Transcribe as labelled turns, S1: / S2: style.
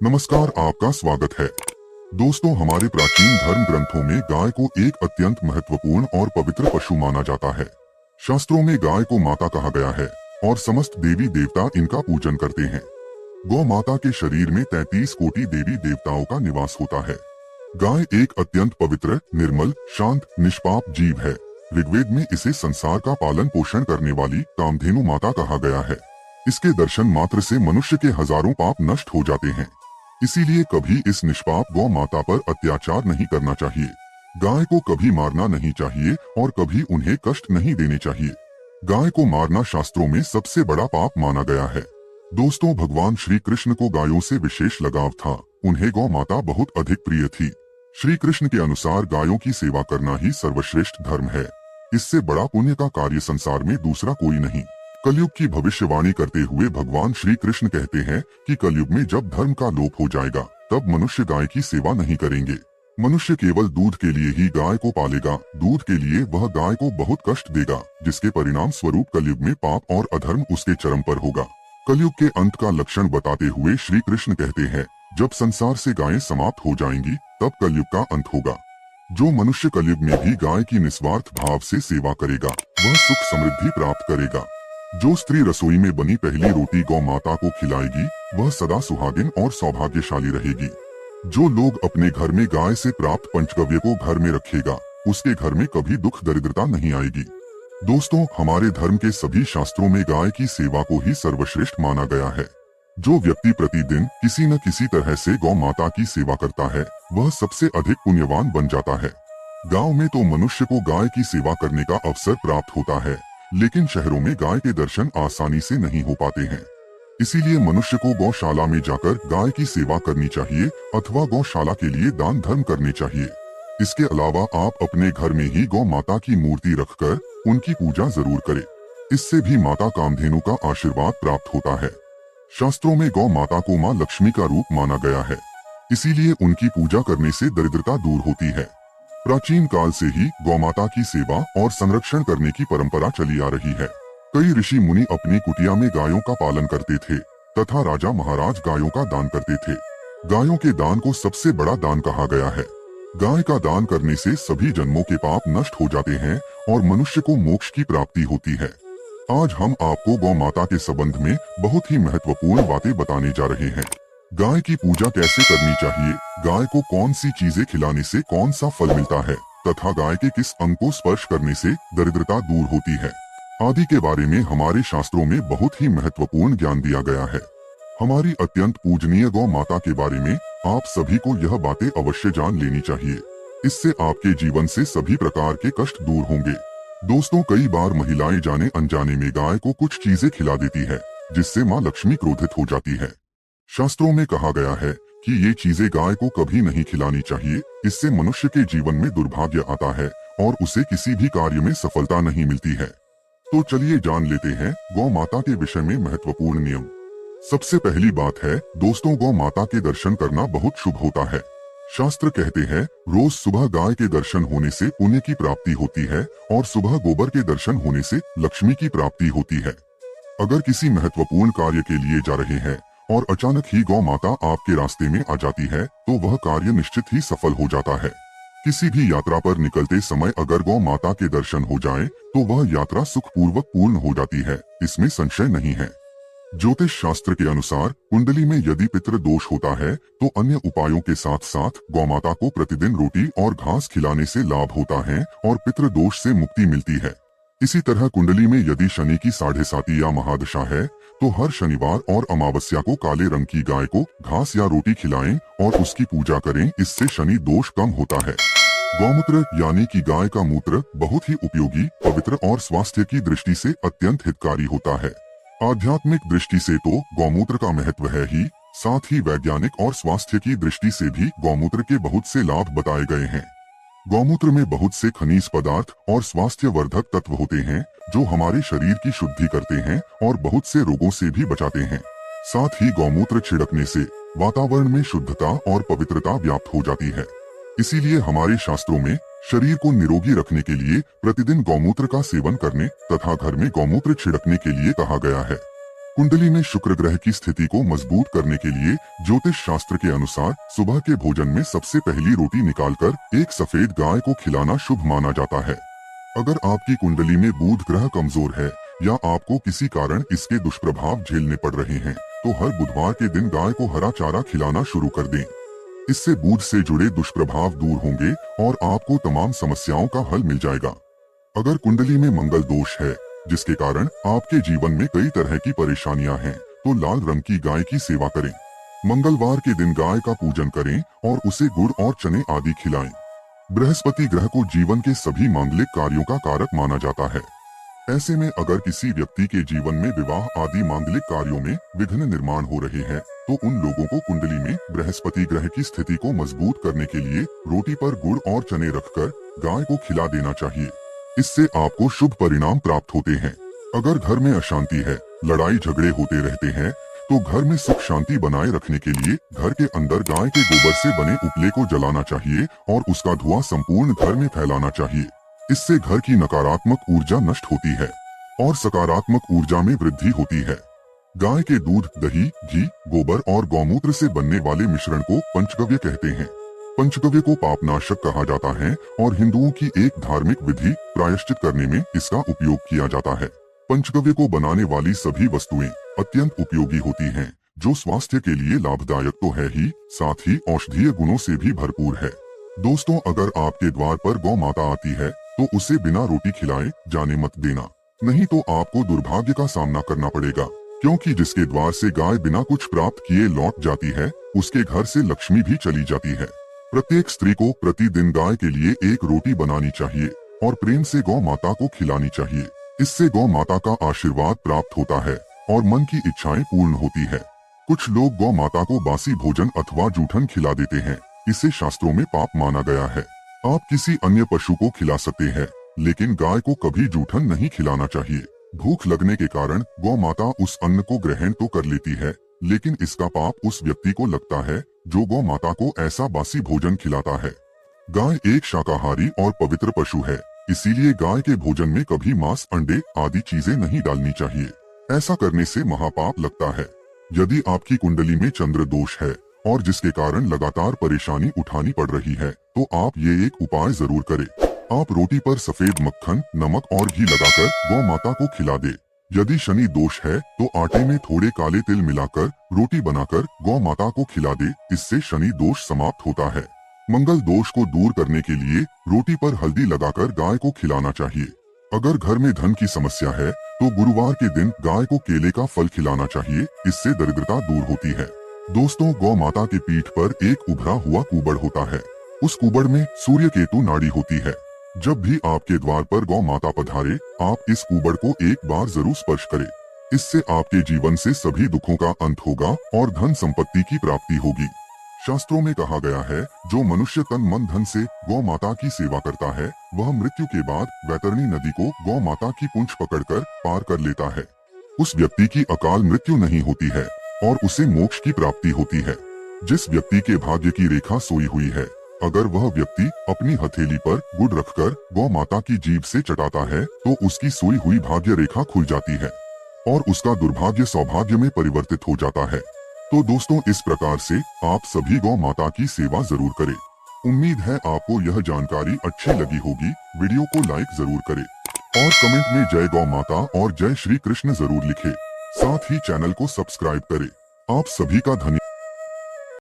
S1: नमस्कार, आपका स्वागत है। दोस्तों, हमारे प्राचीन धर्म ग्रंथों में गाय को एक अत्यंत महत्वपूर्ण और पवित्र पशु माना जाता है। शास्त्रों में गाय को माता कहा गया है और समस्त देवी देवता इनका पूजन करते हैं। गौ माता के शरीर में 33 कोटि देवी देवताओं का निवास होता है। गाय एक अत्यंत पवित्र, निर्मल, शांत, निष्पाप जीव है। ऋग्वेद में इसे संसार का पालन पोषण करने वाली कामधेनु माता कहा गया है। इसके दर्शन मात्र से मनुष्य के हजारों पाप नष्ट हो जाते हैं। इसीलिए कभी इस निष्पाप गौ माता पर अत्याचार नहीं करना चाहिए। गाय को कभी मारना नहीं चाहिए और कभी उन्हें कष्ट नहीं देने चाहिए। गाय को मारना शास्त्रों में सबसे बड़ा पाप माना गया है। दोस्तों, भगवान श्री कृष्ण को गायों से विशेष लगाव था। उन्हें गौ माता बहुत अधिक प्रिय थी। श्री कृष्ण के अनुसार गायों की सेवा करना ही सर्वश्रेष्ठ धर्म है। इससे बड़ा पुण्य का कार्य संसार में दूसरा कोई नहीं। कलयुग की भविष्यवाणी करते हुए भगवान श्री कृष्ण कहते हैं कि कलयुग में जब धर्म का लोप हो जाएगा तब मनुष्य गाय की सेवा नहीं करेंगे। मनुष्य केवल दूध के लिए ही गाय को पालेगा। दूध के लिए वह गाय को बहुत कष्ट देगा, जिसके परिणाम स्वरूप कलयुग में पाप और अधर्म उसके चरम पर होगा। कलयुग के अंत का लक्षण बताते हुए श्री कृष्ण कहते हैं, जब संसार से गायें समाप्त हो जाएंगी तब कलयुग का अंत होगा। जो मनुष्य कलयुग में भी गाय की निस्वार्थ भाव से सेवा करेगा वह सुख समृद्धि प्राप्त करेगा। जो स्त्री रसोई में बनी पहली रोटी गौ माता को खिलाएगी वह सदा सुहागिन और सौभाग्यशाली रहेगी। जो लोग अपने घर में गाय से प्राप्त पंचगव्य को घर में रखेगा उसके घर में कभी दुख दरिद्रता नहीं आएगी। दोस्तों, हमारे धर्म के सभी शास्त्रों में गाय की सेवा को ही सर्वश्रेष्ठ माना गया है। जो व्यक्ति प्रतिदिन किसी न किसी तरह से गौ माता की सेवा करता है वह सबसे अधिक पुण्यवान बन जाता है। गांव में तो मनुष्य को गाय की सेवा करने का अवसर प्राप्त होता है, लेकिन शहरों में गाय के दर्शन आसानी से नहीं हो पाते हैं। इसीलिए मनुष्य को गौशाला में जाकर गाय की सेवा करनी चाहिए अथवा गौशाला के लिए दान धर्म करने चाहिए। इसके अलावा आप अपने घर में ही गौ माता की मूर्ति रखकर उनकी पूजा जरूर करें। इससे भी माता कामधेनु का आशीर्वाद प्राप्त होता है। शास्त्रों में गौ माता को माँ लक्ष्मी का रूप माना गया है। इसीलिए उनकी पूजा करने से दरिद्रता दूर होती है। प्राचीन काल से ही गौ माता की सेवा और संरक्षण करने की परंपरा चली आ रही है। कई ऋषि मुनि अपनी कुटिया में गायों का पालन करते थे तथा राजा महाराज गायों का दान करते थे। गायों के दान को सबसे बड़ा दान कहा गया है। गाय का दान करने से सभी जन्मों के पाप नष्ट हो जाते हैं और मनुष्य को मोक्ष की प्राप्ति होती है। आज हम आपको गौ माता के संबंध में बहुत ही महत्वपूर्ण बातें बताने जा रहे हैं। गाय की पूजा कैसे करनी चाहिए, गाय को कौन सी चीजें खिलाने से कौन सा फल मिलता है तथा गाय के किस अंग को स्पर्श करने से दरिद्रता दूर होती है आदि के बारे में हमारे शास्त्रों में बहुत ही महत्वपूर्ण ज्ञान दिया गया है। हमारी अत्यंत पूजनीय गौ माता के बारे में आप सभी को यह बातें अवश्य जान लेनी चाहिए। इससे आपके जीवन से सभी प्रकार के कष्ट दूर होंगे। दोस्तों, कई बार महिलाएं जाने अनजाने में गाय को कुछ चीजें खिला देती है जिससे माँ लक्ष्मी क्रोधित हो जाती है। शास्त्रों में कहा गया है कि ये चीजें गाय को कभी नहीं खिलानी चाहिए। इससे मनुष्य के जीवन में दुर्भाग्य आता है और उसे किसी भी कार्य में सफलता नहीं मिलती है। तो चलिए जान लेते हैं गौ माता के विषय में महत्वपूर्ण नियम। सबसे पहली बात है दोस्तों, गौ माता के दर्शन करना बहुत शुभ होता है। शास्त्र कहते हैं रोज सुबह गाय के दर्शन होने से पुण्य की प्राप्ति होती है और सुबह गोबर के दर्शन होने से लक्ष्मी की प्राप्ति होती है। अगर किसी महत्वपूर्ण कार्य के लिए जा रहे हैं और अचानक ही गौ माता आपके रास्ते में आ जाती है तो वह कार्य निश्चित ही सफल हो जाता है। किसी भी यात्रा पर निकलते समय अगर गौ माता के दर्शन हो जाए तो वह यात्रा सुखपूर्वक पूर्ण हो जाती है, इसमें संशय नहीं है। ज्योतिष शास्त्र के अनुसार कुंडली में यदि पितृ दोष होता है तो अन्य उपायों के साथ साथ गौ माता को प्रतिदिन रोटी और घास खिलाने से लाभ होता है और पितृ दोष से मुक्ति मिलती है। इसी तरह कुंडली में यदि शनि की 7.5 या महादशा है तो हर शनिवार और अमावस्या को काले रंग की गाय को घास या रोटी खिलाएं और उसकी पूजा करें। इससे शनि दोष कम होता है। गौमूत्र यानी कि गाय का मूत्र बहुत ही उपयोगी, पवित्र और स्वास्थ्य की दृष्टि से अत्यंत हितकारी होता है। आध्यात्मिक दृष्टि से तो गौमूत्र का महत्व है ही, साथ ही वैज्ञानिक और स्वास्थ्य की दृष्टि से भी गौमूत्र के बहुत से लाभ बताए गए हैं। गौमूत्र में बहुत से खनिज पदार्थ और स्वास्थ्य वर्धक तत्व होते हैं जो हमारे शरीर की शुद्धि करते हैं और बहुत से रोगों से भी बचाते हैं। साथ ही गौमूत्र छिड़कने से वातावरण में शुद्धता और पवित्रता व्याप्त हो जाती है। इसीलिए हमारे शास्त्रों में शरीर को निरोगी रखने के लिए प्रतिदिन गौमूत्र का सेवन करने तथा घर में गौमूत्र छिड़कने के लिए कहा गया है। कुंडली में शुक्र ग्रह की स्थिति को मजबूत करने के लिए ज्योतिष शास्त्र के अनुसार सुबह के भोजन में सबसे पहली रोटी निकालकर एक सफेद गाय को खिलाना शुभ माना जाता है। अगर आपकी कुंडली में बुध ग्रह कमजोर है या आपको किसी कारण इसके दुष्प्रभाव झेलने पड़ रहे हैं, तो हर बुधवार के दिन गाय को हरा चारा खिलाना शुरू कर दें। इससे बुध से जुड़े दुष्प्रभाव दूर होंगे और आपको तमाम समस्याओं का हल मिल जाएगा। अगर कुंडली में मंगल दोष है, जिसके कारण आपके जीवन में कई तरह की परेशानियां हैं, तो लाल रंग की गाय की सेवा करें। मंगलवार के दिन गाय का पूजन करें और उसे गुड़ और चने आदि खिलाएं। बृहस्पति ग्रह को जीवन के सभी मांगलिक कार्यों का कारक माना जाता है। ऐसे में अगर किसी व्यक्ति के जीवन में विवाह आदि मांगलिक कार्यों में विघ्न निर्माण हो रहे हैं, तो उन लोगों को कुंडली में बृहस्पति ग्रह की स्थिति को मजबूत करने के लिए रोटी पर गुड़ और चने रखकर गाय को खिला देना चाहिए। इससे आपको शुभ परिणाम प्राप्त होते हैं। अगर घर में अशांति है, लड़ाई झगड़े होते रहते हैं, तो घर में सुख शांति बनाए रखने के लिए घर के अंदर गाय के गोबर से बने उपले को जलाना चाहिए और उसका धुआं संपूर्ण घर में फैलाना चाहिए। इससे घर की नकारात्मक ऊर्जा नष्ट होती है और सकारात्मक ऊर्जा में वृद्धि होती है। गाय के दूध, दही, घी, गोबर और गौमूत्र से बनने वाले मिश्रण को पंचगव्य कहते हैं। पंचगव्य को पापनाशक कहा जाता है और हिंदुओं की एक धार्मिक विधि प्रायश्चित करने में इसका उपयोग किया जाता है। पंचगव्य को बनाने वाली सभी वस्तुएं अत्यंत उपयोगी होती हैं, जो स्वास्थ्य के लिए लाभदायक तो है ही, साथ ही औषधीय गुणों से भी भरपूर है। दोस्तों, अगर आपके द्वार पर गौ माता आती है, तो उसे बिना रोटी खिलाए जाने मत देना, नहीं तो आपको दुर्भाग्य का सामना करना पड़ेगा, क्योंकि जिसके द्वार से गाय बिना कुछ प्राप्त किए लौट जाती है, उसके घर से लक्ष्मी भी चली जाती है। प्रत्येक स्त्री को प्रतिदिन गाय के लिए एक रोटी बनानी चाहिए और प्रेम से गौ माता को खिलानी चाहिए। इससे गौ माता का आशीर्वाद प्राप्त होता है और मन की इच्छाएं पूर्ण होती है। कुछ लोग गौ माता को बासी भोजन अथवा जूठन खिला देते हैं। इसे शास्त्रों में पाप माना गया है। आप किसी अन्य पशु को खिला सकते हैं, लेकिन गाय को कभी जूठन नहीं खिलाना चाहिए। भूख लगने के कारण गौ माता उस अन्न को ग्रहण तो कर लेती है, लेकिन इसका पाप उस व्यक्ति को लगता है जो गौ माता को ऐसा बासी भोजन खिलाता है। गाय एक शाकाहारी और पवित्र पशु है, इसीलिए गाय के भोजन में कभी मांस, अंडे आदि चीजें नहीं डालनी चाहिए। ऐसा करने से महापाप लगता है। यदि आपकी कुंडली में चंद्र दोष है और जिसके कारण लगातार परेशानी उठानी पड़ रही है, तो आप ये एक उपाय जरूर करें। आप रोटी पर सफेद मक्खन, नमक और घी लगाकर गौ माता को खिला दे। यदि शनि दोष है, तो आटे में थोड़े काले तिल मिलाकर रोटी बनाकर गौ माता को खिला दे। इससे शनि दोष समाप्त होता है। मंगल दोष को दूर करने के लिए रोटी पर हल्दी लगाकर गाय को खिलाना चाहिए। अगर घर में धन की समस्या है, तो गुरुवार के दिन गाय को केले का फल खिलाना चाहिए। इससे दरिद्रता दूर होती है। दोस्तों, गौ माता की पीठ पर एक उभरा हुआ कुबड़ होता है। उस कुबड़ में सूर्य केतु नाड़ी होती है। जब भी आपके द्वार पर गौ माता पधारे, आप इस कुबड़ को एक बार जरूर स्पर्श करें। इससे आपके जीवन से सभी दुखों का अंत होगा और धन संपत्ति की प्राप्ति होगी। शास्त्रों में कहा गया है, जो मनुष्य तन मन धन से गौ माता की सेवा करता है, वह मृत्यु के बाद वैतरणी नदी को गौ माता की पूंछ पकड़कर पार कर लेता है। उस व्यक्ति की अकाल मृत्यु नहीं होती है और उसे मोक्ष की प्राप्ति होती है। जिस व्यक्ति के भाग्य की रेखा सोई हुई है, अगर वह व्यक्ति अपनी हथेली पर गुड़ रखकर गौ माता की जीभ से चटाता है, तो उसकी सोई हुई भाग्य रेखा खुल जाती है और उसका दुर्भाग्य सौभाग्य में परिवर्तित हो जाता है। तो दोस्तों, इस प्रकार से आप सभी गौ माता की सेवा जरूर करें। उम्मीद है आपको यह जानकारी अच्छी लगी होगी। वीडियो को लाइक जरूर करें और कमेंट में जय गौ माता और जय श्री कृष्ण जरूर लिखें। साथ ही चैनल को सब्सक्राइब करें। आप सभी का धन्यवाद।